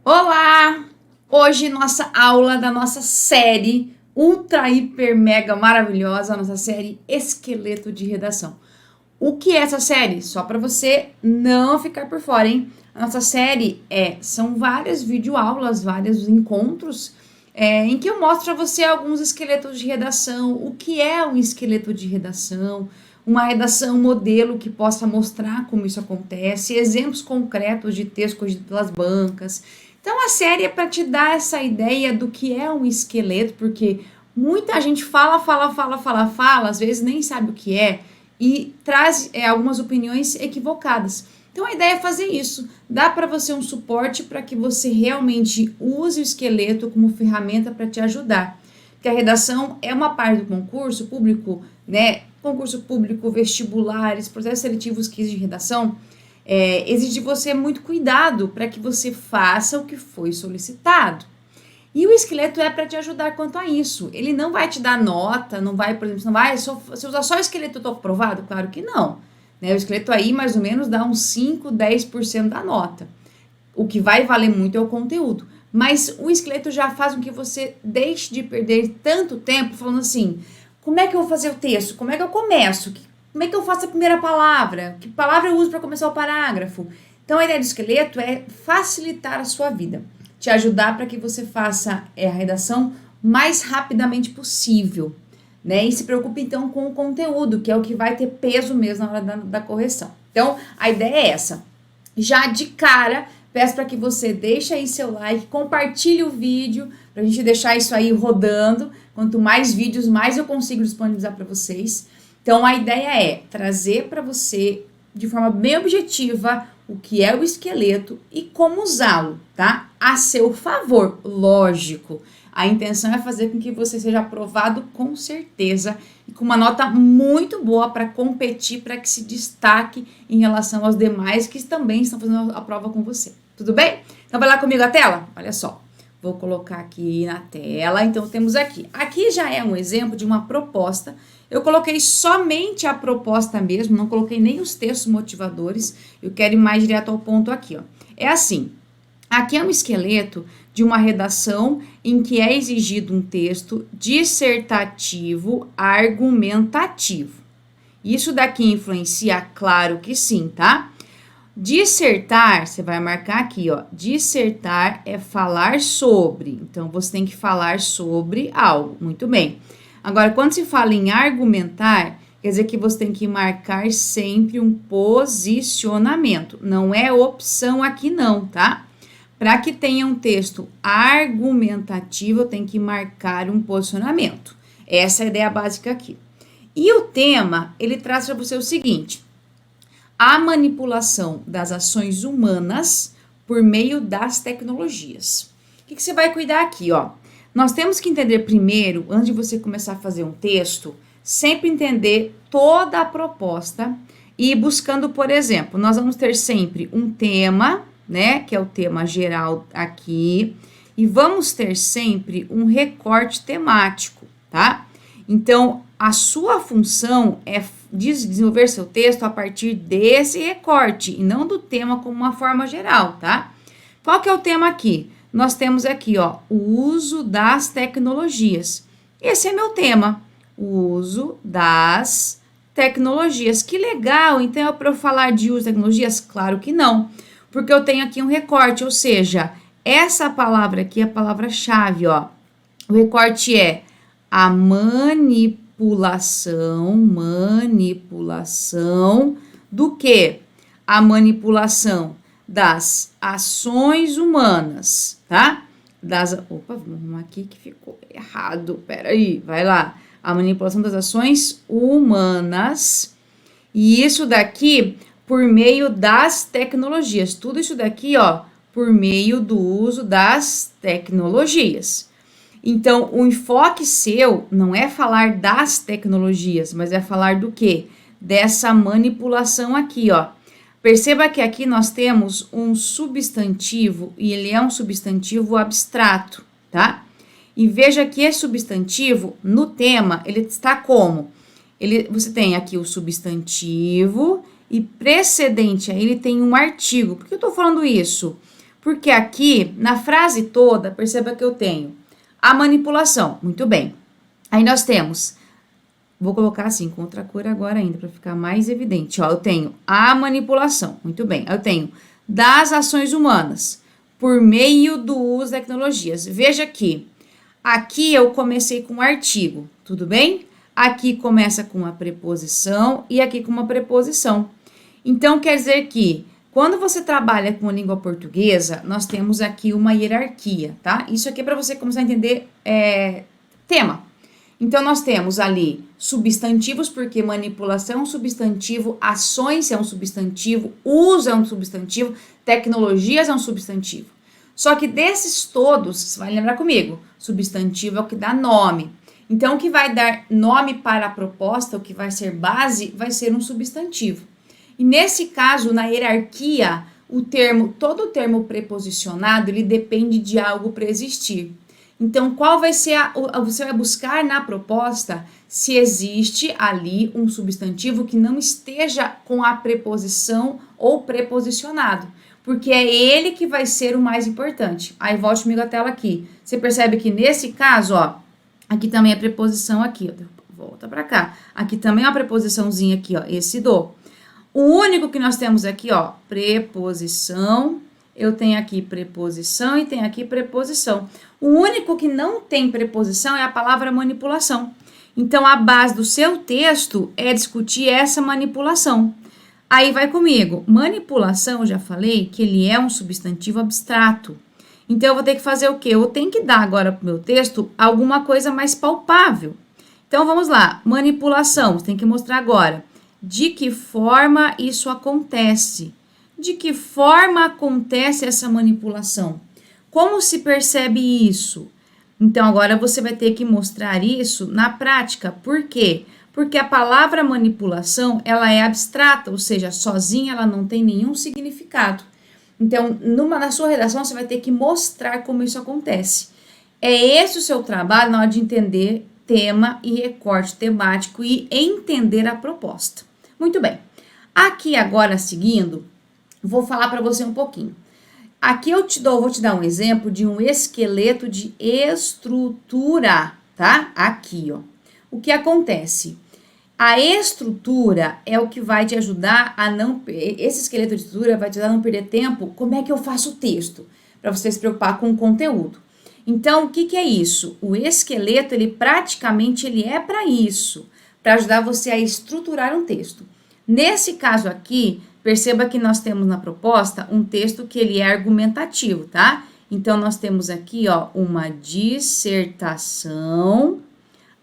Olá! Hoje nossa aula da nossa série ultra, hiper, mega maravilhosa, nossa série Esqueleto de Redação. O que é essa série? Só para você não ficar por fora, hein? A nossa série são várias videoaulas, vários encontros em que eu mostro para você alguns esqueletos de redação, o que é um esqueleto de redação, uma redação modelo que possa mostrar como isso acontece, exemplos concretos de texto corrigido pelas bancas. Então a série é para te dar essa ideia do que é um esqueleto, porque muita gente fala, às vezes nem sabe o que é e traz algumas opiniões equivocadas. Então a ideia é fazer isso, dar para você um suporte para que você realmente use o esqueleto como ferramenta para te ajudar. Porque a redação é uma parte do concurso público, né? Concurso público, vestibulares, processos seletivos que de redação, exige de você muito cuidado para que você faça o que foi solicitado. E o esqueleto é para te ajudar quanto a isso. Ele não vai te dar nota, não vai, por exemplo, você não vai, se usar só o esqueleto, eu tô aprovado? Claro que não. Né? O esqueleto aí, mais ou menos, dá uns 5, 10% da nota. O que vai valer muito é o conteúdo. Mas o esqueleto já faz com que você deixe de perder tanto tempo falando assim, como é que eu vou fazer o texto? Como é que eu começo? Como é que eu faço a primeira palavra? Que palavra eu uso para começar o parágrafo? Então, a ideia do esqueleto é facilitar a sua vida, te ajudar para que você faça a redação mais rapidamente possível, né? E se preocupe, então, com o conteúdo, que é o que vai ter peso mesmo na hora da correção. Então, a ideia é essa. Já de cara, peço para que você deixe aí seu like, compartilhe o vídeo, para a gente deixar isso aí rodando. Quanto mais vídeos, mais eu consigo disponibilizar para vocês. Então, a ideia é trazer para você, de forma bem objetiva, o que é o esqueleto e como usá-lo, tá? A seu favor, lógico. A intenção é fazer com que você seja aprovado com certeza e com uma nota muito boa para competir, para que se destaque em relação aos demais que também estão fazendo a prova com você. Tudo bem? Então vai lá comigo a tela? Olha só. Vou colocar aqui na tela. Então temos aqui. Aqui já é um exemplo de uma proposta. Eu coloquei somente a proposta mesmo, não coloquei nem os textos motivadores. Eu quero ir mais direto ao ponto aqui, ó. É assim. Aqui é um esqueleto de uma redação em que é exigido um texto dissertativo argumentativo. Isso daqui influencia? Claro que sim, tá? Dissertar, você vai marcar aqui, ó. Dissertar é falar sobre. Então, você tem que falar sobre algo. Muito bem. Agora, quando se fala em argumentar, quer dizer que você tem que marcar sempre um posicionamento. Não é opção aqui não, tá? Para que tenha um texto argumentativo, eu tenho que marcar um posicionamento. Essa é a ideia básica aqui. E o tema, ele traz para você o seguinte: a manipulação das ações humanas por meio das tecnologias. O que você vai cuidar aqui, ó? Nós temos que entender primeiro, antes de você começar a fazer um texto, sempre entender toda a proposta e ir buscando, por exemplo, nós vamos ter sempre um tema, né, que é o tema geral aqui, e vamos ter sempre um recorte temático, tá? Então, a sua função é desenvolver seu texto a partir desse recorte e não do tema como uma forma geral, tá? Qual que é o tema aqui? Nós temos aqui, ó, o uso das tecnologias. Esse é meu tema, o uso das tecnologias. Que legal! Então, é para eu falar de uso de tecnologias? Claro que não, porque eu tenho aqui um recorte, ou seja, essa palavra aqui é a palavra-chave, ó. O recorte é a manipulação do quê? A manipulação das ações humanas, tá? Opa, vamos arrumar aqui que ficou errado, peraí, vai lá. A manipulação das ações humanas, e isso daqui por meio das tecnologias. Tudo isso daqui, ó, por meio do uso das tecnologias. Então, o enfoque seu não é falar das tecnologias, mas é falar do quê? Dessa manipulação aqui, ó. Perceba que aqui nós temos um substantivo e ele é um substantivo abstrato, tá? E veja que esse substantivo, no tema, ele está como? Você tem aqui o substantivo e precedente a ele tem um artigo. Por que eu estou falando isso? Porque aqui, na frase toda, perceba que eu tenho a manipulação. Muito bem. Aí nós temos, vou colocar assim, com outra cor agora ainda, para ficar mais evidente. Ó, eu tenho a manipulação. Muito bem. Eu tenho das ações humanas por meio do uso de tecnologias. Veja aqui eu comecei com um artigo, tudo bem? Aqui começa com uma preposição e aqui com uma preposição. Então, quer dizer que quando você trabalha com a língua portuguesa, nós temos aqui uma hierarquia, tá? Isso aqui é para você começar a entender tema. Então, nós temos ali substantivos, porque manipulação é um substantivo, ações é um substantivo, uso é um substantivo, tecnologias é um substantivo. Só que desses todos, você vai lembrar comigo, substantivo é o que dá nome. Então, o que vai dar nome para a proposta, o que vai ser base, vai ser um substantivo. E nesse caso, na hierarquia, todo o termo preposicionado, ele depende de algo para existir. Então, qual vai ser você vai buscar na proposta se existe ali um substantivo que não esteja com a preposição ou preposicionado, porque é ele que vai ser o mais importante. Aí, volte comigo a tela aqui. Você percebe que nesse caso, ó, aqui também é preposição aqui, ó, volta para cá. Aqui também é uma preposiçãozinha aqui, ó, esse do. O único que nós temos aqui, ó, preposição, eu tenho aqui preposição e tenho aqui preposição. O único que não tem preposição é a palavra manipulação. Então, a base do seu texto é discutir essa manipulação. Aí vai comigo. Manipulação, já falei que ele é um substantivo abstrato. Então, eu vou ter que fazer o quê? Eu tenho que dar agora para o meu texto alguma coisa mais palpável. Então, vamos lá. Manipulação, você tem que mostrar agora. De que forma isso acontece? De que forma acontece essa manipulação? Como se percebe isso? Então, agora você vai ter que mostrar isso na prática. Por quê? Porque a palavra manipulação, ela é abstrata, ou seja, sozinha ela não tem nenhum significado. Então, na sua redação, você vai ter que mostrar como isso acontece. É esse o seu trabalho na hora de entender tema e recorte temático e entender a proposta. Muito bem. Aqui agora, seguindo, vou falar para você um pouquinho. Aqui vou te dar um exemplo de um esqueleto de estrutura, tá? Aqui, ó. O que acontece? A estrutura é o que vai te ajudar a não... Esse esqueleto de estrutura vai te ajudar a não perder tempo. Como é que eu faço o texto? Para você se preocupar com o conteúdo. Então, o que é isso? O esqueleto, ele praticamente é para isso. Para ajudar você a estruturar um texto. Nesse caso aqui, perceba que nós temos na proposta um texto que ele é argumentativo, tá? Então, nós temos aqui, ó, uma dissertação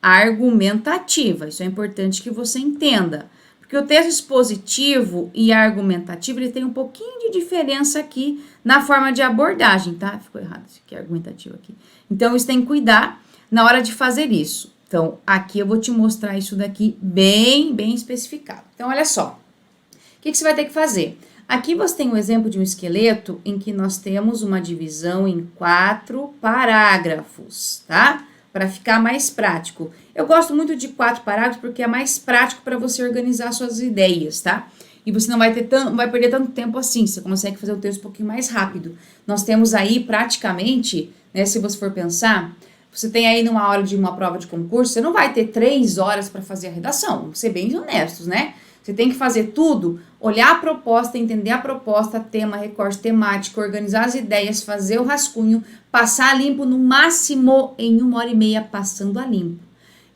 argumentativa. Isso é importante que você entenda. Porque o texto expositivo e argumentativo, ele tem um pouquinho de diferença aqui na forma de abordagem, tá? Ficou errado, isso aqui é argumentativo aqui. Então, isso tem que cuidar na hora de fazer isso. Então, aqui eu vou te mostrar isso daqui bem especificado. Então, olha só. O que você vai ter que fazer? Aqui você tem um exemplo de um esqueleto em que nós temos uma divisão em 4 parágrafos, tá? Para ficar mais prático. Eu gosto muito de 4 parágrafos porque é mais prático para você organizar suas ideias, tá? E você não vai perder tanto tempo assim, você consegue fazer o texto um pouquinho mais rápido. Nós temos aí praticamente, né, se você for pensar... Você tem aí numa hora de uma prova de concurso, você não vai ter 3 horas para fazer a redação, vamos ser bem honestos, né? Você tem que fazer tudo, olhar a proposta, entender a proposta, tema, recorte temático, organizar as ideias, fazer o rascunho, passar a limpo no máximo em 1h30 passando a limpo.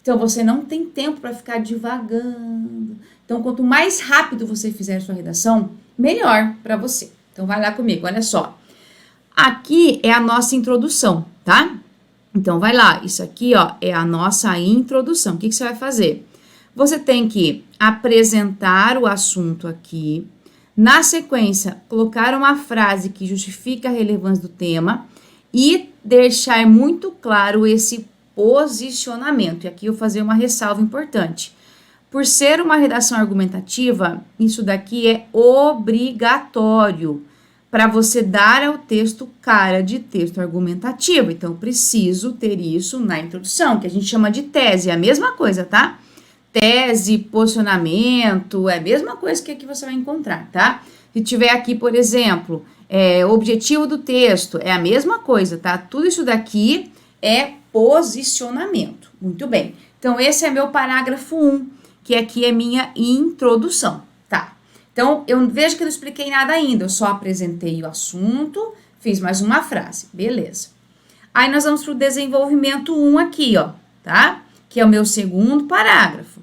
Então, você não tem tempo para ficar divagando. Então, quanto mais rápido você fizer a sua redação, melhor para você. Então, vai lá comigo, olha só. Aqui é a nossa introdução, tá? Então, vai lá, isso aqui, ó, é a nossa introdução. O que você vai fazer? Você tem que apresentar o assunto aqui, na sequência, colocar uma frase que justifica a relevância do tema e deixar muito claro esse posicionamento. E aqui eu vou fazer uma ressalva importante. Por ser uma redação argumentativa, isso daqui é obrigatório para você dar ao texto cara de texto argumentativo. Então, eu preciso ter isso na introdução, que a gente chama de tese. É a mesma coisa, tá? Tese, posicionamento, é a mesma coisa que aqui você vai encontrar, tá? Se tiver aqui, por exemplo, objetivo do texto, é a mesma coisa, tá? Tudo isso daqui é posicionamento. Muito bem. Então, esse é meu parágrafo 1, que aqui é minha introdução, tá? Então, eu vejo que eu não expliquei nada ainda, eu só apresentei o assunto, fiz mais uma frase, beleza. Aí, nós vamos para o desenvolvimento 1 aqui, ó, tá? Que é o meu segundo parágrafo.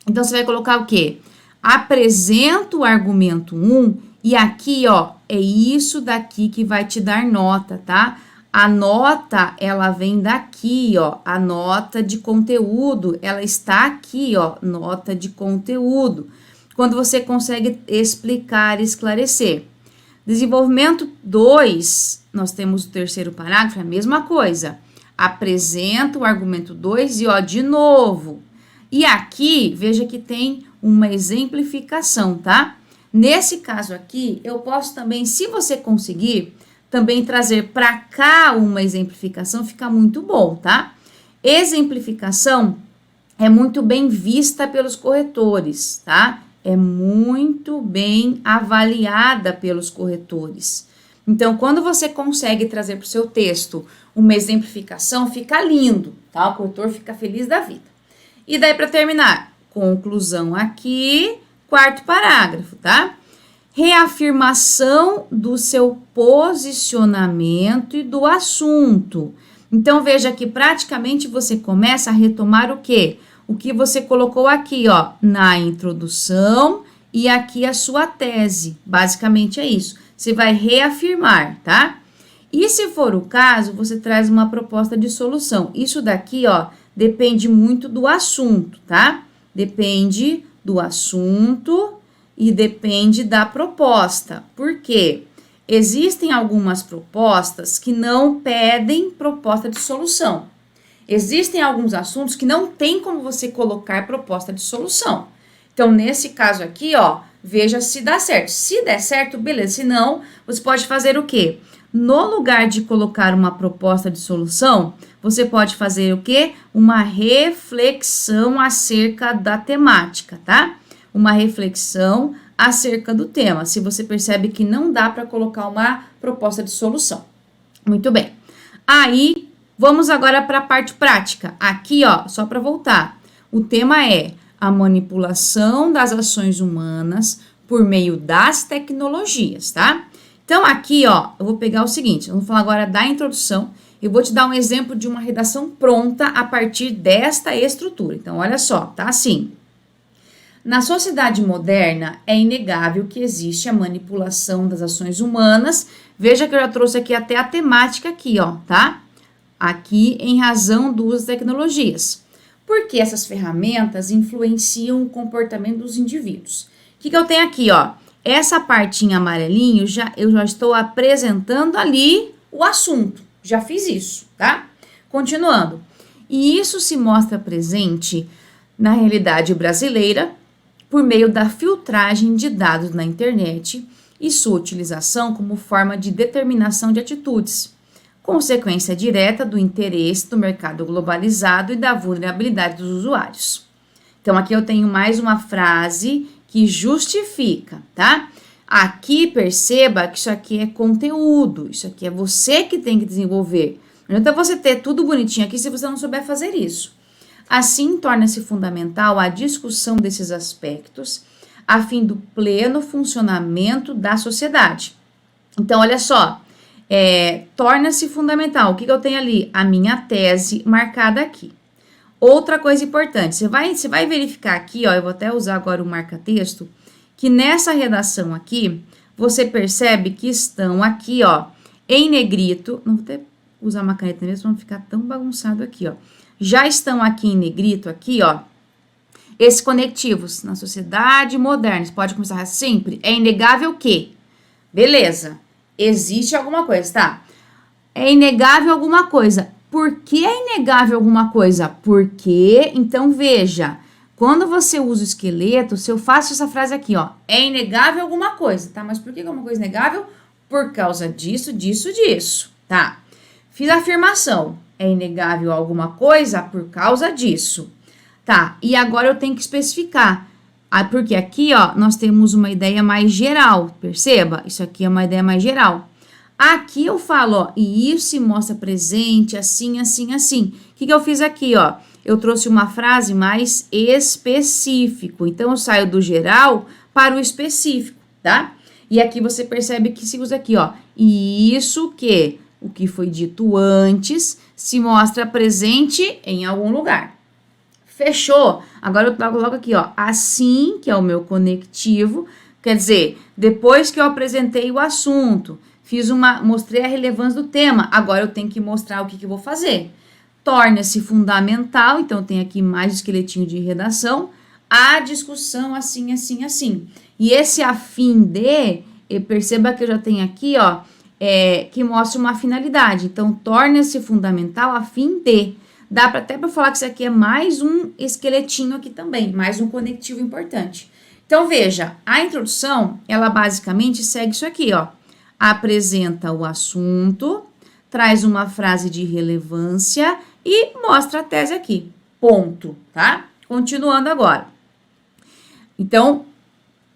Então, você vai colocar o quê? Apresenta o argumento 1 e aqui, ó, é isso daqui que vai te dar nota, tá? A nota, ela vem daqui, ó, a nota de conteúdo, ela está aqui, ó, nota de conteúdo. Quando você consegue explicar, esclarecer. Desenvolvimento 2, nós temos o terceiro parágrafo, é a mesma coisa. Apresenta o argumento 2 e, ó, de novo. E aqui, veja que tem uma exemplificação, tá? Nesse caso aqui, eu posso também, se você conseguir, também trazer para cá uma exemplificação, fica muito bom, tá? Exemplificação é muito bem vista pelos corretores, tá? É muito bem avaliada pelos corretores. Então, quando você consegue trazer para o seu texto uma exemplificação, fica lindo, tá? O corretor fica feliz da vida. E daí, para terminar, conclusão aqui, quarto parágrafo, tá? Reafirmação do seu posicionamento e do assunto. Então, veja que praticamente você começa a retomar o quê? O que você colocou aqui, ó, na introdução e aqui a sua tese. Basicamente é isso. Você vai reafirmar, tá? E se for o caso, você traz uma proposta de solução. Isso daqui, ó, depende muito do assunto, tá? Depende do assunto e depende da proposta. Por quê? Existem algumas propostas que não pedem proposta de solução. Existem alguns assuntos que não tem como você colocar proposta de solução. Então, nesse caso aqui, ó, veja se dá certo. Se der certo, beleza. Se não, você pode fazer o quê? No lugar de colocar uma proposta de solução, você pode fazer o quê? Uma reflexão acerca da temática, tá? Uma reflexão acerca do tema, se você percebe que não dá para colocar uma proposta de solução. Muito bem. Aí, vamos agora para a parte prática. Aqui, ó, só para voltar. O tema é a manipulação das ações humanas por meio das tecnologias, tá? Então, aqui, ó, eu vou pegar o seguinte, vamos falar agora da introdução. Eu vou te dar um exemplo de uma redação pronta a partir desta estrutura. Então, olha só, tá assim. Na sociedade moderna, é inegável que existe a manipulação das ações humanas. Veja que eu já trouxe aqui até a temática aqui, ó, tá? Aqui em razão do uso das tecnologias. Porque essas ferramentas influenciam o comportamento dos indivíduos. O que eu tenho aqui, ó? Essa partinha amarelinho, eu já estou apresentando ali o assunto. Já fiz isso, tá? Continuando. E isso se mostra presente na realidade brasileira, por meio da filtragem de dados na internet e sua utilização como forma de determinação de atitudes, consequência direta do interesse do mercado globalizado e da vulnerabilidade dos usuários. Então, aqui eu tenho mais uma frase que justifica, tá? Aqui perceba que isso aqui é conteúdo, isso aqui é você que tem que desenvolver. Não adianta você ter tudo bonitinho aqui se você não souber fazer isso. Assim, torna-se fundamental a discussão desses aspectos a fim do pleno funcionamento da sociedade. Então, olha só, torna-se fundamental. O que eu tenho ali? A minha tese marcada aqui. Outra coisa importante, você vai verificar aqui, ó, eu vou até usar agora o marca-texto, que nessa redação aqui, você percebe que estão aqui, ó, em negrito, não vou até usar uma caneta mesmo, para não ficar tão bagunçado aqui, ó. Já estão aqui em negrito, aqui, ó, esses conectivos na sociedade moderna. Você pode começar sempre. É inegável que. Beleza. Existe alguma coisa, tá? É inegável alguma coisa. Por que é inegável alguma coisa? Porque, então, veja. Quando você usa o esqueleto, se eu faço essa frase aqui, ó. É inegável alguma coisa, tá? Mas por que é uma coisa inegável? Por causa disso, disso, disso, tá? Fiz a afirmação. É inegável alguma coisa por causa disso. Tá, e agora eu tenho que especificar. Porque aqui, ó, nós temos uma ideia mais geral, perceba? Isso aqui é uma ideia mais geral. Aqui eu falo, ó, e isso se mostra presente, assim, assim, assim. O que eu fiz aqui, ó? Eu trouxe uma frase mais específico. Então, eu saio do geral para o específico, tá? E aqui você percebe que se usa aqui, ó. E isso que o que foi dito antes se mostra presente em algum lugar. Fechou? Agora eu trago logo aqui, ó. Assim, que é o meu conectivo, quer dizer, depois que eu apresentei o assunto, mostrei a relevância do tema, agora eu tenho que mostrar o que eu vou fazer. Torna-se fundamental, então tem aqui mais esqueletinho de redação, a discussão assim, assim, assim. E esse a fim de, perceba que eu já tenho aqui, ó, que mostra uma finalidade. Então, torna-se fundamental a fim de. Dá até para falar que isso aqui é mais um esqueletinho aqui também, mais um conectivo importante. Então, veja, a introdução, ela basicamente segue isso aqui, ó. Apresenta o assunto, traz uma frase de relevância e mostra a tese aqui. Ponto, tá? Continuando agora. Então,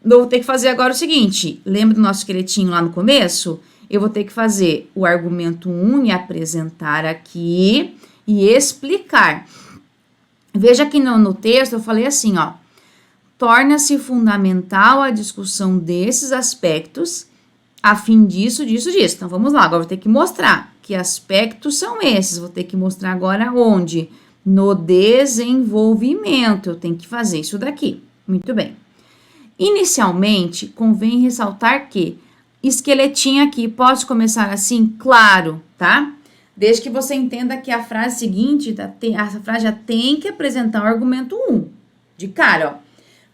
eu vou ter que fazer agora o seguinte, lembra do nosso esqueletinho lá no começo? Eu vou ter que fazer o argumento 1 e apresentar aqui e explicar. Veja que no texto eu falei assim, ó. Torna-se fundamental a discussão desses aspectos a fim disso, disso, disso. Então, vamos lá. Agora, vou ter que mostrar que aspectos são esses. Vou ter que mostrar agora onde? No desenvolvimento. Eu tenho que fazer isso daqui. Muito bem. Inicialmente, convém ressaltar que esqueletinho aqui, posso começar assim? Claro, tá? Desde que você entenda que a frase seguinte, a frase já tem que apresentar o argumento 1. De cara, ó.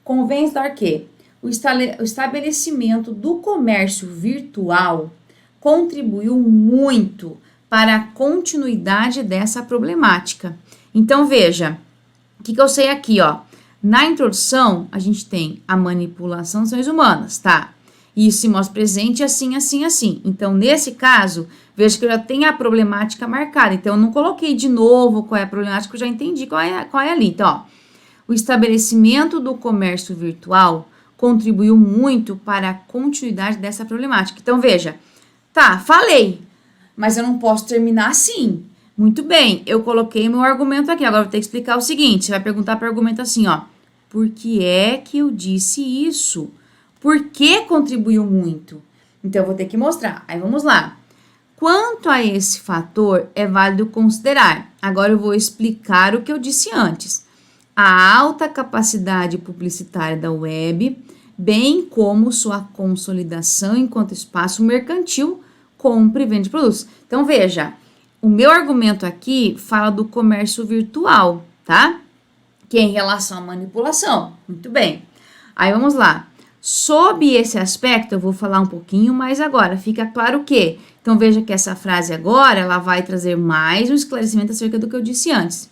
Convém estar que o estabelecimento do comércio virtual contribuiu muito para a continuidade dessa problemática. Então, veja, o que eu sei aqui, ó. Na introdução, a gente tem a manipulação das ações humanas, tá? Isso se mostra presente assim, assim, assim. Então, nesse caso, veja que eu já tenho a problemática marcada. Então, eu não coloquei de novo qual é a problemática, eu já entendi qual é ali. Então, ó, o estabelecimento do comércio virtual contribuiu muito para a continuidade dessa problemática. Então, veja, tá, falei, mas eu não posso terminar assim. Muito bem, eu coloquei meu argumento aqui. Agora, eu vou ter que explicar o seguinte. Você vai perguntar para o argumento assim, ó. Por que é que eu disse isso? Por que contribuiu muito? Então, eu vou ter que mostrar. Aí, vamos lá. Quanto a esse fator, é válido considerar. Agora, eu vou explicar o que eu disse antes. A alta capacidade publicitária da web, bem como sua consolidação enquanto espaço mercantil, compra e vende produtos. Então, veja, o meu argumento aqui fala do comércio virtual, tá? Que é em relação à manipulação. Muito bem. Aí, vamos lá. Sob esse aspecto, eu vou falar um pouquinho mais agora. Fica claro que? Então, veja que essa frase agora, ela vai trazer mais um esclarecimento acerca do que eu disse antes.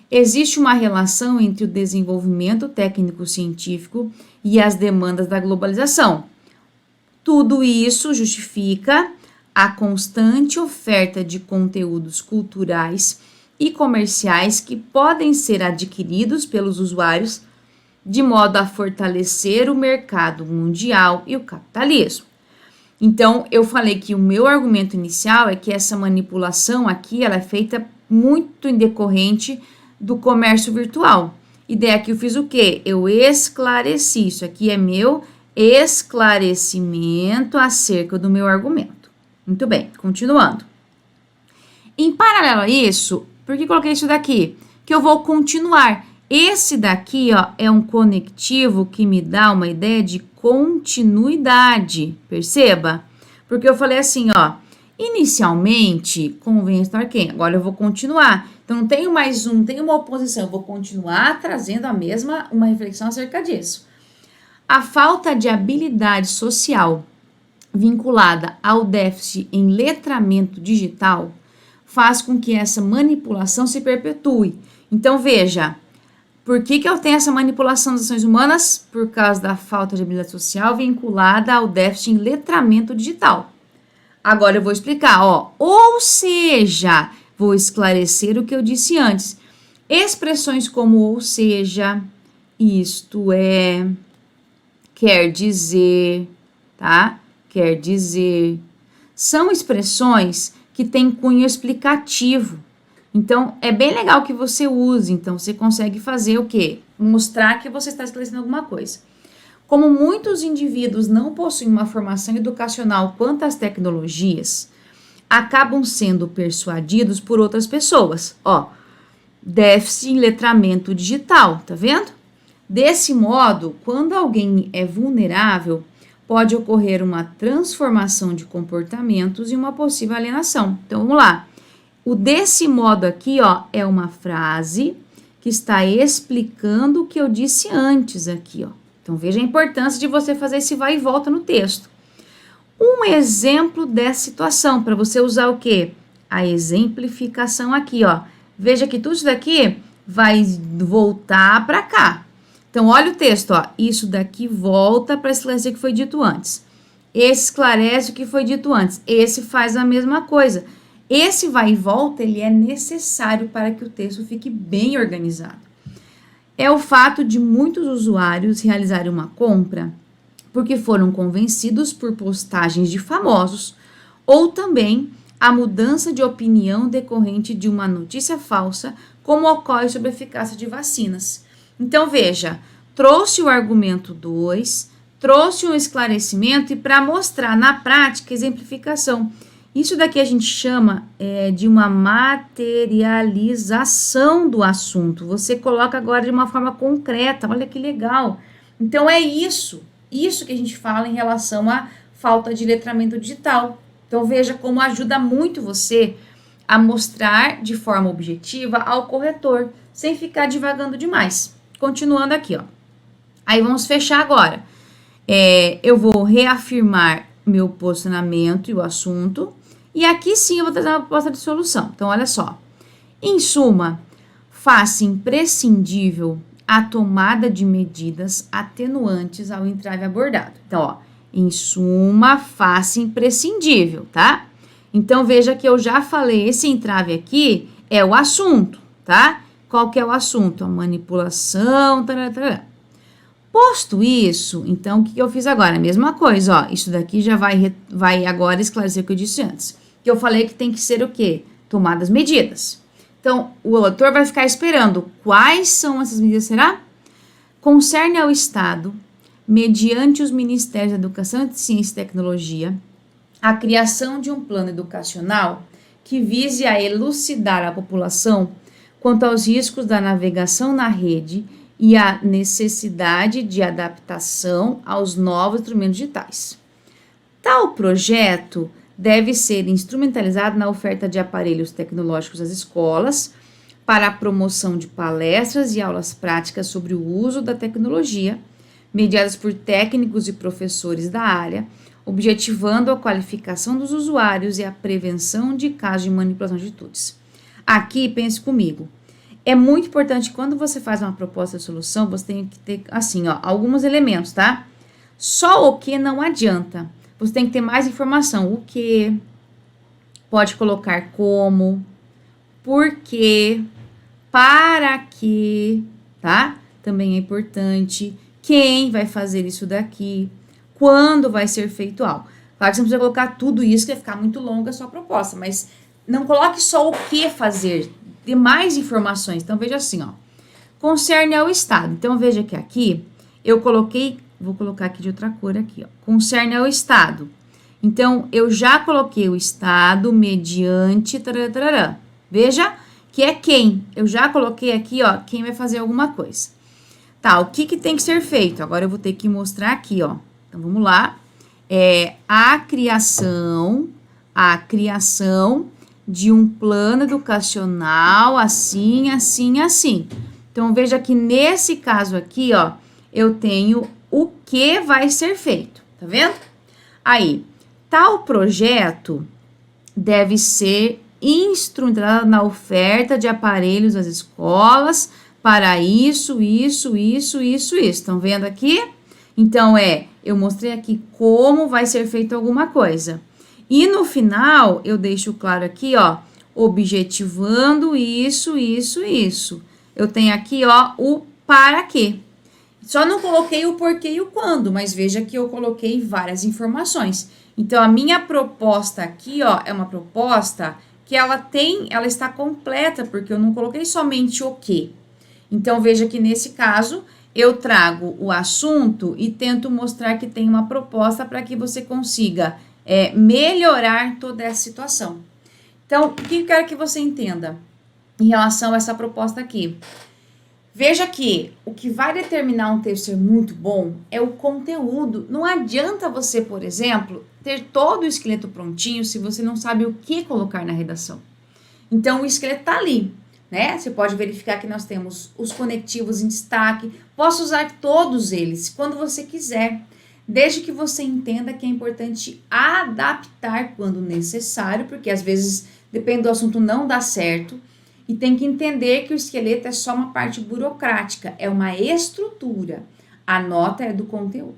Existe uma relação entre o desenvolvimento técnico-científico e as demandas da globalização. Tudo isso justifica a constante oferta de conteúdos culturais e comerciais que podem ser adquiridos pelos usuários de modo a fortalecer o mercado mundial e o capitalismo. Então, eu falei que o meu argumento inicial é que essa manipulação aqui, ela é feita muito em decorrente do comércio virtual. E daí aqui eu fiz o quê? Eu esclareci, isso aqui é meu esclarecimento acerca do meu argumento. Muito bem, continuando. Em paralelo a isso, por que coloquei isso daqui? Que eu vou continuar. Esse daqui, ó, é um conectivo que me dá uma ideia de continuidade, perceba? Porque eu falei assim, ó, inicialmente, convém estar quem? Agora eu vou continuar. Então, não tenho mais não tenho uma oposição, eu vou continuar trazendo uma reflexão acerca disso. A falta de habilidade social vinculada ao déficit em letramento digital faz com que essa manipulação se perpetue. Então, veja, por que eu tenho essa manipulação das ações humanas? Por causa da falta de habilidade social vinculada ao déficit em letramento digital. Agora eu vou explicar, ó. Ou seja, vou esclarecer o que eu disse antes. Expressões como ou seja, isto é, quer dizer, tá? Quer dizer. São expressões que têm cunho explicativo. Então, é bem legal que você use. Então, você consegue fazer o quê? Mostrar que você está esclarecendo alguma coisa. Como muitos indivíduos não possuem uma formação educacional quanto às tecnologias, acabam sendo persuadidos por outras pessoas. Ó, déficit em letramento digital, tá vendo? Desse modo, quando alguém é vulnerável, pode ocorrer uma transformação de comportamentos e uma possível alienação. Então, vamos lá. O desse modo aqui, ó, é uma frase que está explicando o que eu disse antes aqui, ó. Então, veja a importância de você fazer esse vai e volta no texto. Um exemplo dessa situação, para você usar o quê? A exemplificação aqui, ó. Veja que tudo isso daqui vai voltar para cá. Então, olha o texto, ó. Isso daqui volta para esclarecer o que foi dito antes. Esse esclarece o que foi dito antes. Esse faz a mesma coisa. Esse vai e volta, ele é necessário para que o texto fique bem organizado. É o fato de muitos usuários realizarem uma compra porque foram convencidos por postagens de famosos ou também a mudança de opinião decorrente de uma notícia falsa, como ocorre sobre a eficácia de vacinas. Então, veja, trouxe o argumento 2, trouxe um esclarecimento e para mostrar na prática exemplificação. Isso daqui a gente chama de uma materialização do assunto. Você coloca agora de uma forma concreta, olha que legal. Então, é isso que a gente fala em relação à falta de letramento digital. Então, veja como ajuda muito você a mostrar de forma objetiva ao corretor, sem ficar divagando demais. Continuando aqui, ó. Aí, vamos fechar agora. Eu vou reafirmar meu posicionamento e o assunto. E aqui sim eu vou trazer uma proposta de solução. Então, olha só. Em suma, faça imprescindível a tomada de medidas atenuantes ao entrave abordado. Então, ó, em suma, faça imprescindível, tá? Então, veja que eu já falei, esse entrave aqui é o assunto, tá? Qual que é o assunto? A manipulação, tarará. Posto isso, então, o que eu fiz agora? A mesma coisa, ó, isso daqui já vai agora esclarecer o que eu disse antes. Que eu falei que tem que ser o quê? Tomadas medidas. Então, o autor vai ficar esperando. Quais são essas medidas, será? Concerne ao Estado, mediante os Ministérios da Educação, Ciência e Tecnologia, a criação de um plano educacional que vise a elucidar a população quanto aos riscos da navegação na rede e a necessidade de adaptação aos novos instrumentos digitais. Tal projeto deve ser instrumentalizado na oferta de aparelhos tecnológicos às escolas para a promoção de palestras e aulas práticas sobre o uso da tecnologia, mediadas por técnicos e professores da área, objetivando a qualificação dos usuários e a prevenção de casos de manipulação de atitudes. Aqui, pense comigo. É muito importante, quando você faz uma proposta de solução, você tem que ter, assim, ó, alguns elementos, tá? Só o que não adianta. Você tem que ter mais informação. O que, pode colocar como, por quê, para quê, tá? Também é importante. Quem vai fazer isso daqui, quando vai ser feito algo. Claro que você não precisa colocar tudo isso, que vai ficar muito longa a sua proposta, mas não coloque só o que fazer, dê mais informações. Então, veja assim, ó, concerne ao Estado. Então, veja que aqui, eu coloquei, vou colocar aqui de outra cor aqui, ó, concerne ao Estado. Então, eu já coloquei o Estado mediante, tarará. Veja que é quem. Eu já coloquei aqui, ó, quem vai fazer alguma coisa. Tá, o que tem que ser feito? Agora eu vou ter que mostrar aqui, ó. Então, vamos lá. A criação de um plano educacional assim, assim, assim. Então, veja que nesse caso aqui, ó, eu tenho o que vai ser feito, tá vendo? Aí, tal projeto deve ser instrumentado na oferta de aparelhos às escolas para isso. Estão vendo aqui? Então, eu mostrei aqui como vai ser feito alguma coisa. E no final, eu deixo claro aqui, ó, objetivando isso. Eu tenho aqui, ó, o para quê. Só não coloquei o porquê e o quando, mas veja que eu coloquei várias informações. Então, a minha proposta aqui, ó, é uma proposta que ela está completa, porque eu não coloquei somente o que. Então, veja que nesse caso, eu trago o assunto e tento mostrar que tem uma proposta para que você consiga melhorar toda essa situação. Então, o que eu quero que você entenda em relação a essa proposta aqui? Veja que o que vai determinar um texto ser muito bom é o conteúdo. Não adianta você, por exemplo, ter todo o esqueleto prontinho se você não sabe o que colocar na redação. Então, o esqueleto está ali, né? Você pode verificar que nós temos os conectivos em destaque. Posso usar todos eles quando você quiser, desde que você entenda que é importante adaptar quando necessário, porque às vezes, depende do assunto, não dá certo. E tem que entender que o esqueleto é só uma parte burocrática, é uma estrutura. A nota é do conteúdo.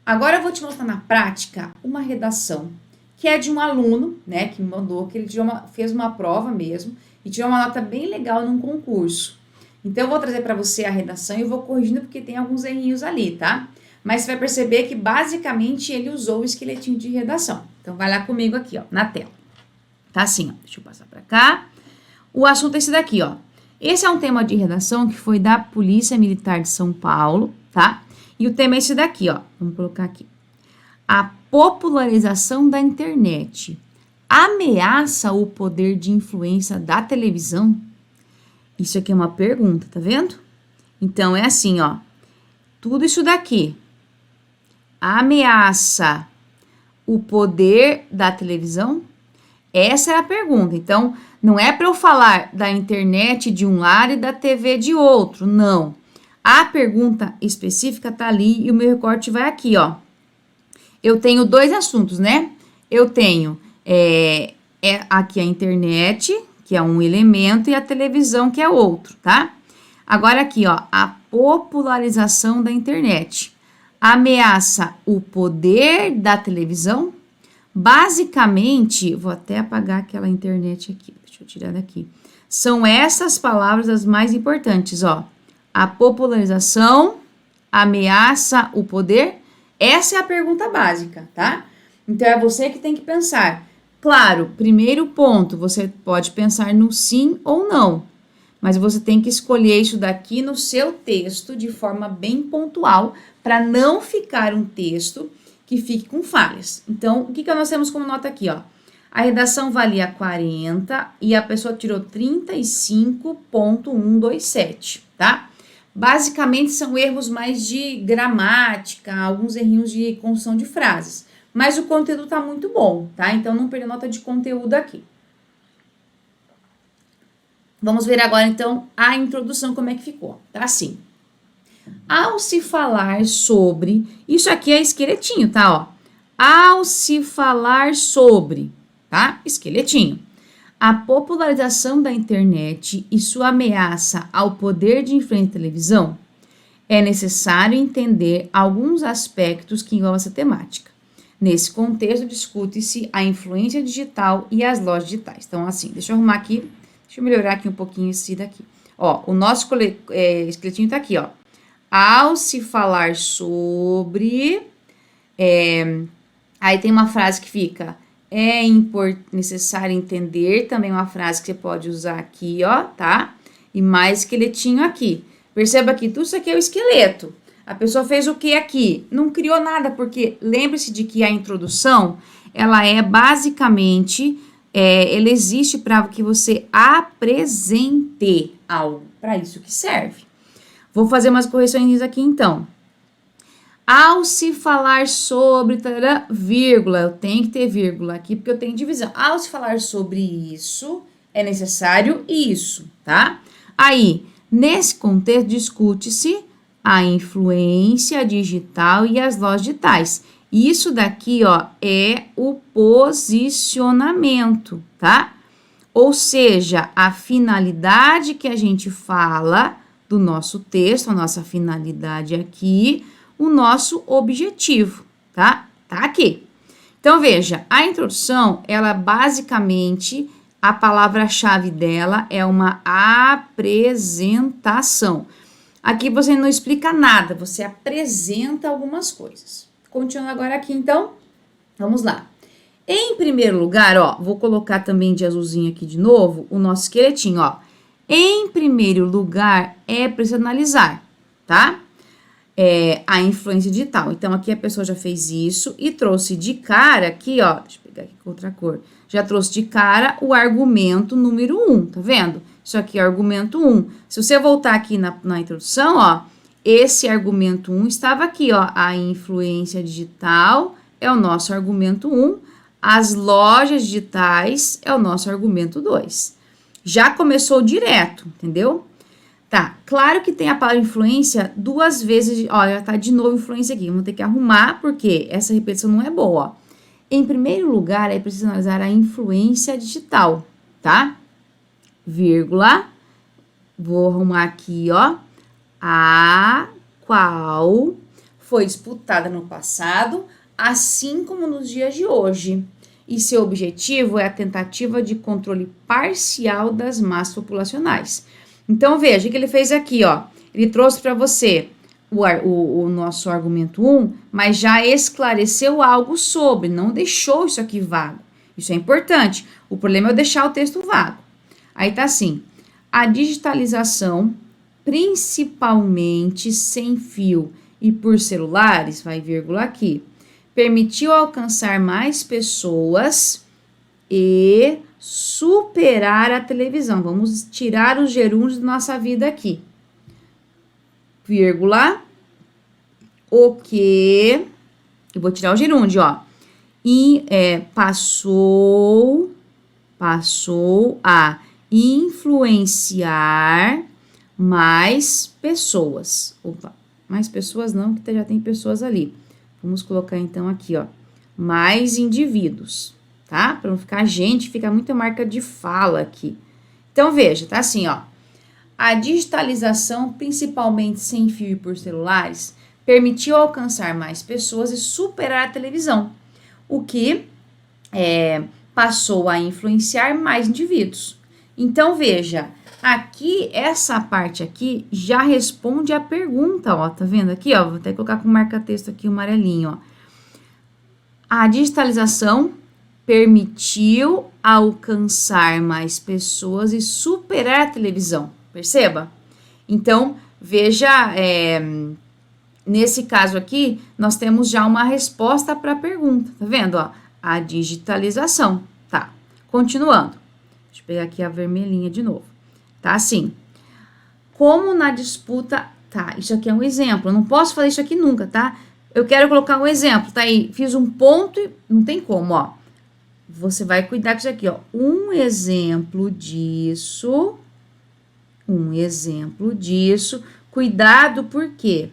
Agora eu vou te mostrar na prática uma redação que é de um aluno, né, que me mandou, que ele fez uma prova mesmo e tirou uma nota bem legal num concurso. Então eu vou trazer para você a redação e vou corrigindo porque tem alguns errinhos ali, tá? Mas você vai perceber que basicamente ele usou o esqueletinho de redação. Então vai lá comigo aqui, ó, na tela. Tá assim, ó. Deixa eu passar para cá. O assunto é esse daqui, ó. Esse é um tema de redação que foi da Polícia Militar de São Paulo, tá? E o tema é esse daqui, ó. Vamos colocar aqui. A popularização da internet ameaça o poder de influência da televisão? Isso aqui é uma pergunta, tá vendo? Então, é assim, ó. Tudo isso daqui ameaça o poder da televisão? Essa é a pergunta. Então, não é para eu falar da internet de um lado e da TV de outro, não. A pergunta específica tá ali e o meu recorte vai aqui, ó. Eu tenho dois assuntos, né? Eu tenho aqui a internet, que é um elemento, e a televisão, que é outro, tá? Agora aqui, ó, a popularização da internet ameaça o poder da televisão? Basicamente, vou até apagar aquela internet aqui, deixa eu tirar daqui. São essas palavras as mais importantes, ó. A popularização ameaça o poder? Essa é a pergunta básica, tá? Então, é você que tem que pensar. Claro, primeiro ponto, você pode pensar no sim ou não, mas você tem que escolher isso daqui no seu texto de forma bem pontual, para não ficar um texto que fique com falhas. Então, o que nós temos como nota aqui, ó? A redação valia 40 e a pessoa tirou 35,127, tá? Basicamente, são erros mais de gramática, alguns errinhos de construção de frases. Mas o conteúdo tá muito bom, tá? Então, não perda nota de conteúdo aqui. Vamos ver agora, então, a introdução, como é que ficou. Tá assim. Ao se falar sobre... Isso aqui é esqueletinho, tá? Ó. Ao se falar sobre, tá? Esqueletinho. A popularização da internet e sua ameaça ao poder de influência da televisão, é necessário entender alguns aspectos que envolvem essa temática. Nesse contexto, discute-se a influência digital e as lojas digitais. Então, assim, deixa eu arrumar aqui, deixa eu melhorar aqui um pouquinho esse daqui. Ó, o nosso esqueletinho tá aqui, ó. Ao se falar sobre... aí tem uma frase que fica... É necessário entender, também uma frase que você pode usar aqui, ó, tá? E mais esqueletinho aqui. Perceba que tudo isso aqui é o esqueleto. A pessoa fez o que aqui? Não criou nada, porque lembre-se de que a introdução, ela é basicamente, ela existe para que você apresente algo. Para isso que serve. Vou fazer umas correções aqui, então. Ao se falar sobre, tarará, vírgula, eu tenho que ter vírgula aqui, porque eu tenho divisão. Ao se falar sobre isso, é necessário isso, tá? Aí, nesse contexto, discute-se a influência digital e as lojas digitais. Isso daqui, ó, é o posicionamento, tá? Ou seja, a finalidade que a gente fala do nosso texto, a nossa finalidade aqui, o nosso objetivo, tá? Tá aqui. Então, veja, a introdução, ela basicamente, a palavra-chave dela é uma apresentação. Aqui você não explica nada, você apresenta algumas coisas. Continuando agora aqui, então, vamos lá. Em primeiro lugar, ó, vou colocar também de azulzinho aqui de novo o nosso esqueletinho, ó. Em primeiro lugar, é preciso analisar, tá? A influência digital. Então, aqui a pessoa já fez isso e trouxe de cara aqui, ó, deixa eu pegar aqui com outra cor. Já trouxe de cara o argumento número 1, tá vendo? Isso aqui é o argumento 1. Se você voltar aqui na introdução, ó, esse argumento 1 estava aqui, ó, a influência digital é o nosso argumento 1, as lojas digitais é o nosso argumento 2. Já começou direto, entendeu? Tá, claro que tem a palavra influência duas vezes, olha, tá de novo influência aqui, vamos ter que arrumar, porque essa repetição não é boa, ó. Em primeiro lugar, é preciso analisar a influência digital, tá? Vírgula, vou arrumar aqui, ó, a qual foi disputada no passado, assim como nos dias de hoje. E seu objetivo é a tentativa de controle parcial das massas populacionais. Então, veja o que ele fez aqui, ó. Ele trouxe para você o nosso argumento 1, mas já esclareceu algo sobre, não deixou isso aqui vago. Isso é importante. O problema é eu deixar o texto vago. Aí tá assim, a digitalização, principalmente sem fio e por celulares, vai vírgula aqui, permitiu alcançar mais pessoas e superar a televisão. Vamos tirar os gerúndios da nossa vida aqui. Vírgula, o que... Eu vou tirar o gerúndio, ó. E passou a influenciar mais pessoas. Opa, mais pessoas não, que já tem pessoas ali. Vamos colocar então aqui, ó, mais indivíduos, tá? Para não ficar gente, fica muita marca de fala aqui. Então, veja, tá assim, ó. A digitalização, principalmente sem fio e por celulares, permitiu alcançar mais pessoas e superar a televisão, o que passou a influenciar mais indivíduos. Então, veja, aqui, essa parte aqui já responde a pergunta, ó, tá vendo aqui, ó, vou até colocar com marca-texto aqui o amarelinho, ó. A digitalização permitiu alcançar mais pessoas e superar a televisão, perceba? Então, veja, nesse caso aqui, nós temos já uma resposta para a pergunta, tá vendo, ó? A digitalização, tá? Continuando, deixa eu pegar aqui a vermelhinha de novo. Tá assim, como na disputa, tá, isso aqui é um exemplo, eu não posso fazer isso aqui nunca, tá? Eu quero colocar um exemplo, tá aí, fiz um ponto e não tem como, ó. Você vai cuidar com isso aqui, ó. Um exemplo disso, cuidado por quê?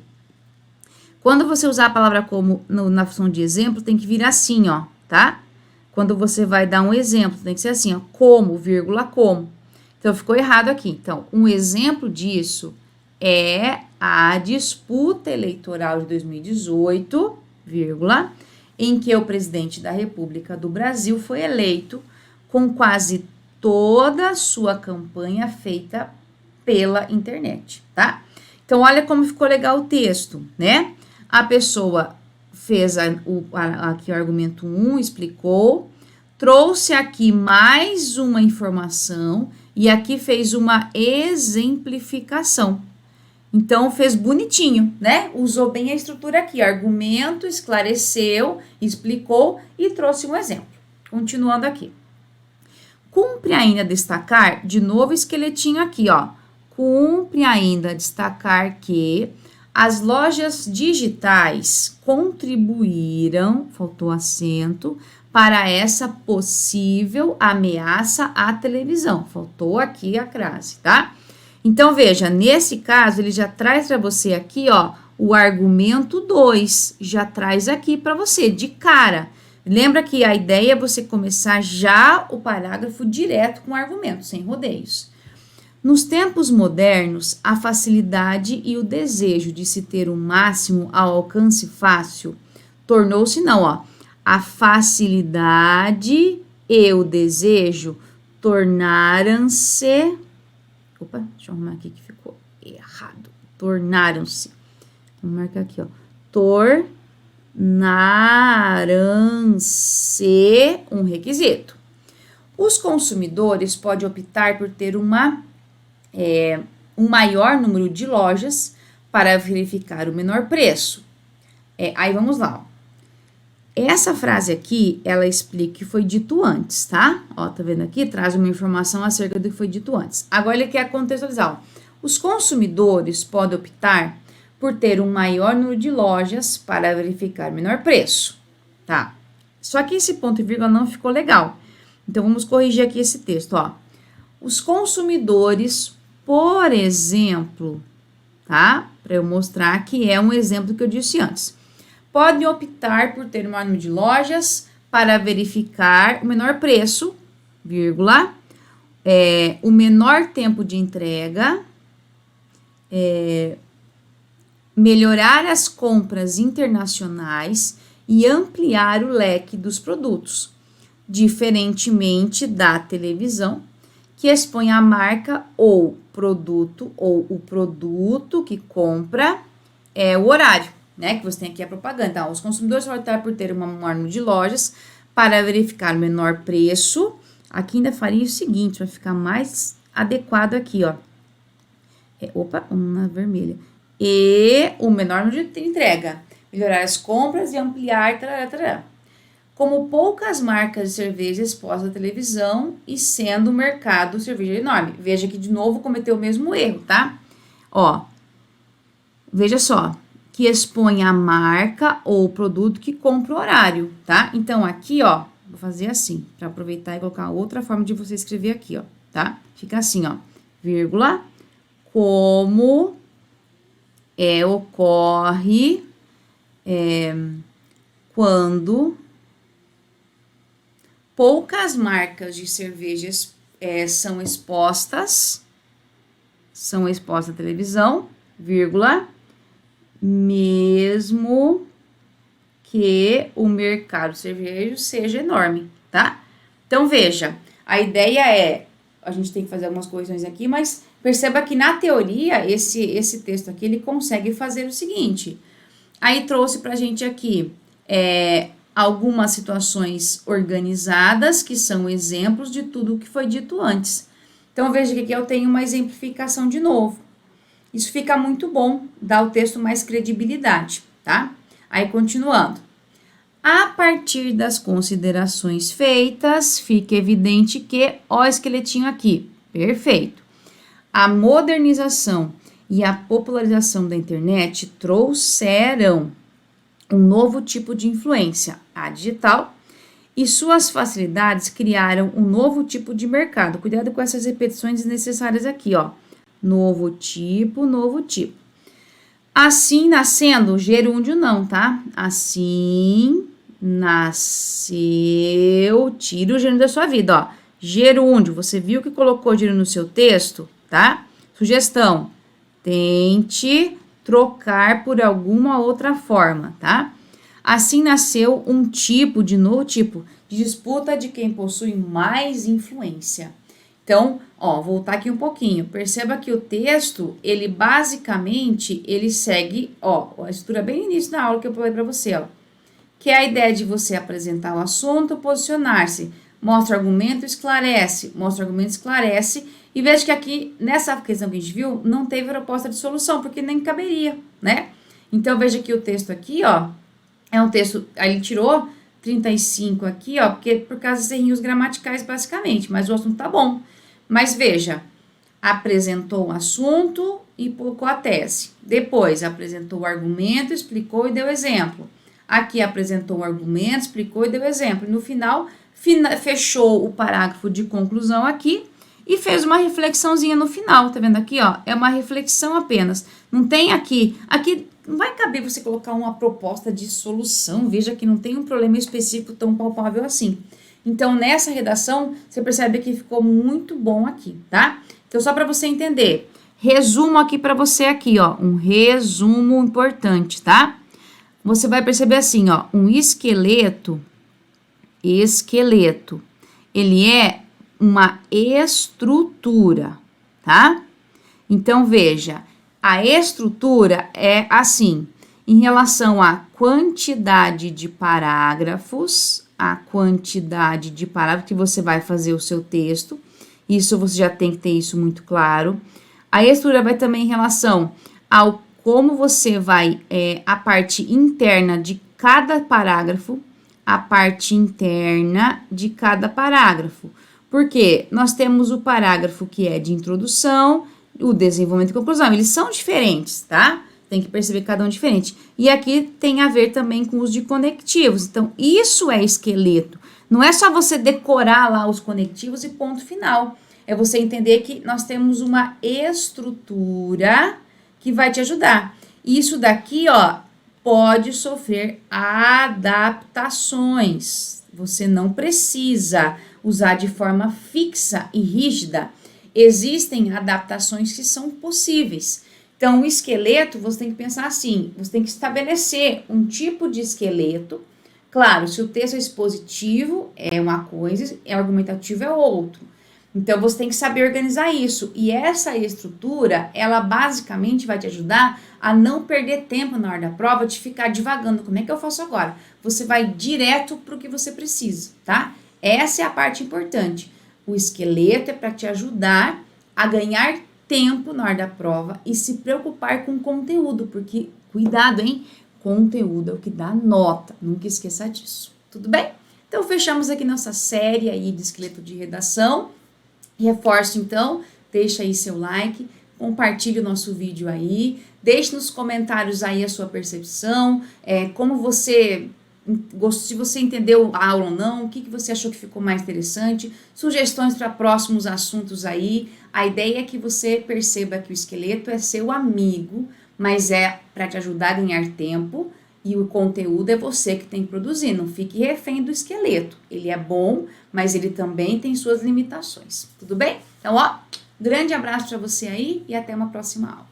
Quando você usar a palavra como na função de exemplo, tem que vir assim, ó, tá? Quando você vai dar um exemplo, tem que ser assim, ó, como, vírgula, como. Então, ficou errado aqui. Então, um exemplo disso é a disputa eleitoral de 2018, vírgula, em que o presidente da República do Brasil foi eleito com quase toda a sua campanha feita pela internet, tá? Então, olha como ficou legal o texto, né? A pessoa fez aqui o argumento 1, explicou, trouxe aqui mais uma informação e aqui fez uma exemplificação. Então, fez bonitinho, né? Usou bem a estrutura aqui, argumento, esclareceu, explicou e trouxe um exemplo. Continuando aqui. Cumpre ainda destacar, de novo esqueletinho aqui, ó. Cumpre ainda destacar que as lojas digitais contribuíram, faltou acento, para essa possível ameaça à televisão. Faltou aqui a crase, tá? Então, veja, nesse caso, ele já traz para você aqui, ó, o argumento 2, já traz aqui para você, de cara. Lembra que a ideia é você começar já o parágrafo direto com o argumento, sem rodeios. Nos tempos modernos, a facilidade e o desejo de se ter o máximo ao alcance fácil tornou-se, não, ó, a facilidade e o desejo tornaram-se... Opa, deixa eu arrumar aqui que ficou errado. Tornaram-se. Vou marcar aqui, ó. Tornaram-se um requisito. Os consumidores podem optar por ter um maior número de lojas para verificar o menor preço. Aí vamos lá, ó. Essa frase aqui, ela explica o que foi dito antes, tá? Ó, tá vendo aqui? Traz uma informação acerca do que foi dito antes. Agora ele quer contextualizar, ó. Os consumidores podem optar por ter um maior número de lojas para verificar o menor preço, tá? Só que esse ponto e vírgula não ficou legal. Então, vamos corrigir aqui esse texto, ó. Os consumidores, por exemplo, tá? Para eu mostrar que é um exemplo que eu disse antes. Podem optar por ter um maior número de lojas para verificar o menor preço, vírgula, o menor tempo de entrega, melhorar as compras internacionais e ampliar o leque dos produtos, diferentemente da televisão, que expõe a marca ou o produto que compra o horário, né? Que você tem aqui a propaganda. Então, os consumidores vão optar por ter um maior número de lojas para verificar o menor preço. Aqui ainda faria o seguinte, vai ficar mais adequado aqui, ó. Na vermelha. E o menor número de entrega. Melhorar as compras e ampliar, tarará. Como poucas marcas de cerveja expostas à televisão e sendo o mercado cerveja enorme. Veja que de novo cometeu o mesmo erro, tá? Ó, veja só, que expõe a marca ou o produto que compra o horário, tá? Então, aqui, ó, vou fazer assim, para aproveitar e colocar outra forma de você escrever aqui, ó, tá? Fica assim, ó, vírgula, como ocorre quando poucas marcas de cervejas são expostas à televisão, vírgula, mesmo que o mercado cervejeiro seja enorme, tá? Então, veja, a ideia a gente tem que fazer algumas correções aqui, mas perceba que na teoria, esse texto aqui, ele consegue fazer o seguinte, aí trouxe pra gente aqui, algumas situações organizadas, que são exemplos de tudo o que foi dito antes. Então, veja que aqui eu tenho uma exemplificação de novo. Isso fica muito bom, dá ao texto mais credibilidade, tá? Aí, continuando. A partir das considerações feitas, fica evidente que, ó, o esqueletinho aqui, perfeito. A modernização e a popularização da internet trouxeram um novo tipo de influência, a digital, e suas facilidades criaram um novo tipo de mercado. Cuidado com essas repetições desnecessárias aqui, ó. Novo tipo, novo tipo. Assim nascendo, gerúndio não, tá? Assim nasceu, tira o gerúndio da sua vida, ó. Gerúndio, você viu que colocou gerúndio no seu texto, tá? Sugestão, tente trocar por alguma outra forma, tá? Assim nasceu um novo tipo de disputa de quem possui mais influência. Então, ó, voltar aqui um pouquinho. Perceba que o texto, ele basicamente, ele segue, ó, a estrutura bem no início da aula que eu falei para você, ó. Que é a ideia de você apresentar o assunto, posicionar-se, mostra argumento, esclarece, e veja que aqui, nessa questão que a gente viu, não teve proposta de solução, porque nem caberia, né? Então, veja que o texto aqui, ó, é um texto, aí ele tirou 35 aqui, ó, porque por causa dos errinhos gramaticais, basicamente, mas o assunto tá bom. Mas veja, apresentou o assunto e colocou a tese. Depois, apresentou o argumento, explicou e deu exemplo. Aqui apresentou o argumento, explicou e deu exemplo. E no final, fechou o parágrafo de conclusão aqui e fez uma reflexãozinha no final, tá vendo aqui, ó? É uma reflexão apenas. Não tem aqui não vai caber você colocar uma proposta de solução. Veja que não tem um problema específico tão palpável assim. Então, nessa redação, você percebe que ficou muito bom aqui, tá? Então, só para você entender, resumo aqui para você aqui, ó, um resumo importante, tá? Você vai perceber assim, ó, um esqueleto, ele é uma estrutura, tá? Então, veja, A estrutura é assim, em relação à quantidade de parágrafos, que você vai fazer o seu texto, isso você já tem que ter isso muito claro. A estrutura vai também em relação ao como você vai, a parte interna de cada parágrafo, Porque nós temos o parágrafo que é de introdução, o desenvolvimento e conclusão. Eles são diferentes, tá? Tem que perceber que cada um é diferente. E aqui tem a ver também com os de conectivos. Então, isso é esqueleto. Não é só você decorar lá os conectivos e ponto final. É você entender que nós temos uma estrutura que vai te ajudar. Isso daqui, ó, pode sofrer adaptações. Você não precisa usar de forma fixa e rígida. Existem adaptações que são possíveis. Então, o esqueleto, você tem que pensar assim, você tem que estabelecer um tipo de esqueleto. Claro, se o texto é expositivo, é uma coisa, é argumentativo, é outro. Então, você tem que saber organizar isso. E essa estrutura, ela basicamente vai te ajudar a não perder tempo na hora da prova, de ficar divagando. Como é que eu faço agora? Você vai direto para o que você precisa, tá? Essa é a parte importante. O esqueleto é para te ajudar a ganhar tempo na hora da prova e se preocupar com o conteúdo, porque, cuidado, hein? Conteúdo é o que dá nota, nunca esqueça disso, tudo bem? Então, fechamos aqui nossa série aí de esqueleto de redação. Reforço, então, deixa aí seu like, compartilhe o nosso vídeo aí, deixe nos comentários aí a sua percepção, como você... Se você entendeu a aula ou não, o que você achou que ficou mais interessante, sugestões para próximos assuntos aí. A ideia é que você perceba que o esqueleto é seu amigo, mas é para te ajudar a ganhar tempo e o conteúdo é você que tem que produzir. Não fique refém do esqueleto. Ele é bom, mas ele também tem suas limitações. Tudo bem? Então, ó, grande abraço para você aí e até uma próxima aula.